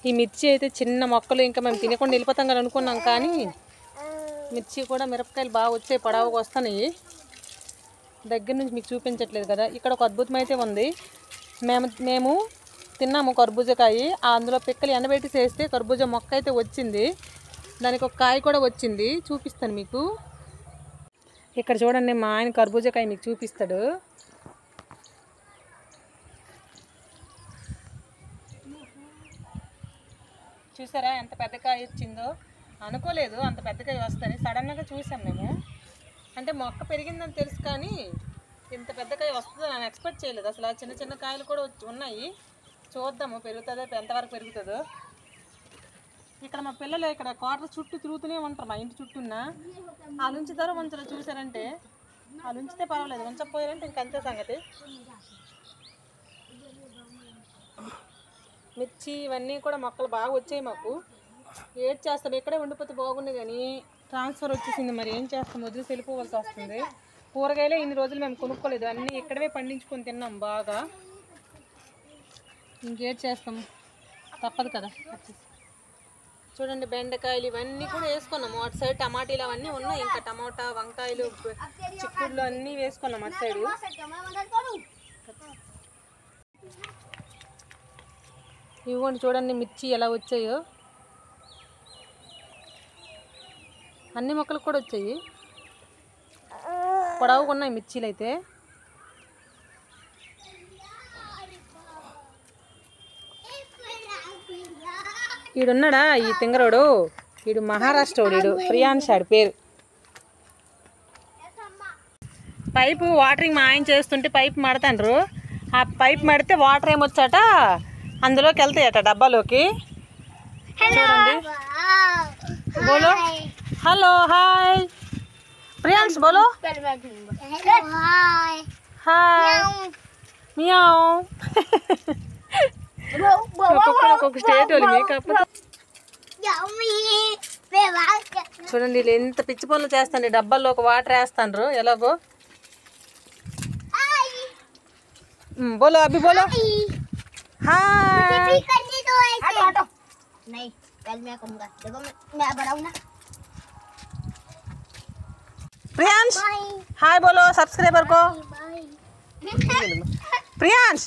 ఈ మిర్చి అయితే చిన్న మొక్కలు ఇంకా మేము తినకుండా వెళ్ళిపోతాం కదా అనుకున్నాం, కానీ మిర్చి కూడా మిరపకాయలు బాగా వచ్చాయి, పొడవుగా వస్తున్నాయి. దగ్గర నుంచి మీకు చూపించట్లేదు కదా. ఇక్కడ ఒక అద్భుతం అయితే ఉంది. మేము తిన్నాము కర్బూజకాయ, అందులో పిక్కలు ఎండబెట్టి చేస్తే కర్బూజా మొక్క అయితే వచ్చింది. దానికి ఒక కాయ కూడా వచ్చింది, చూపిస్తాను మీకు. ఇక్కడ చూడండి, మా ఆయన కర్బూజకాయ మీకు చూపిస్తాడు. చూసారా ఎంత పెద్ద కాయ వచ్చిందో. అనుకోలేదు అంత పెద్ద కాయ వస్తుందని, సడన్గా చూసాం మేము. అంటే మొక్క పెరిగిందని తెలుసు, కానీ ఇంత పెద్ద కాయ వస్తుందో నేను ఎక్స్పెక్ట్ చేయలేదు అసలు. చిన్న చిన్న కాయలు కూడా ఉన్నాయి, చూద్దాము పెరుగుతుందో ఎంతవరకు పెరుగుతుందో. ఇక్కడ మా పిల్లలు ఇక్కడ కోటల చుట్టూ తిరుగుతూనే ఉంటారు, మా ఇంటి చుట్టూన్న. వాళ్ళు ఉంచుతారో ఉంచరో చూసారంటే, వాళ్ళు ఉంచితే పర్వాలేదు, ఉంచకపోయారంటే ఇంకంతే సంగతి. మిర్చి ఇవన్నీ కూడా మొక్కలు బాగా వచ్చాయి మాకు. ఏడ్ చేస్తాం, ఇక్కడే ఉండిపోతే బాగుంది, కానీ ట్రాన్స్ఫర్ వచ్చేసింది. మరి ఏం చేస్తాం, వదిలేసి వెళ్ళిపోవాల్సి వస్తుంది. కూరగాయలే ఇన్ని రోజులు మేము కొనుక్కోలేదు, అన్నీ ఇక్కడే పండించుకొని తిన్నాం బాగా. ఇంకేడ్ చేస్తాం, తప్పదు కదా. చూడండి బెండకాయలు ఇవన్నీ కూడా వేసుకున్నాము. అటు సైడ్ టమాటీలు అవన్నీ ఉన్నాయి, ఇంకా టమాటా, వంకాయలు, చిక్కుడులు అన్నీ వేసుకున్నాం అటు సైడు. ఇవ్వండి చూడండి మిర్చి ఎలా వచ్చాయో. అన్ని మొక్కలకు కూడా వచ్చాయి, పొడవుగా ఉన్నాయి మిర్చీలు అయితే. ఈడున్నాడా ఈ తింగరోడు, వీడు మహారాష్ట్రోడు, వీడు ప్రియాన్ష్ ఆడి పేరు. పైపు వాటరింగ్ మా ఆయన చేస్తుంటే పైప్ మడతాండ్రు. ఆ పైప్ మడితే వాటర్ ఏమొచ్చాట అందులోకి వెళ్తాయట డబ్బాలోకి. చూడండి, బోలో హలో హాయ్ ప్రియాన్స్, బోలో హాయ్ మియావ్. ఒక్కొక్క స్టేట్ వాళ్ళు మేకప్. చూడండి వీళ్ళు ఎంత పిచ్చి పనులు చేస్తాండి, డబ్బాల్లో ఒక వాటర్ వేస్తాండ్రు ఎలాగో. बोलो अभी बोलो हाय। नहीं कल मैं कहूँगा, देखो मैं बनाऊँ ना। प्रियांश हाय बोलो सब्सक्राइबर को। प्रियांश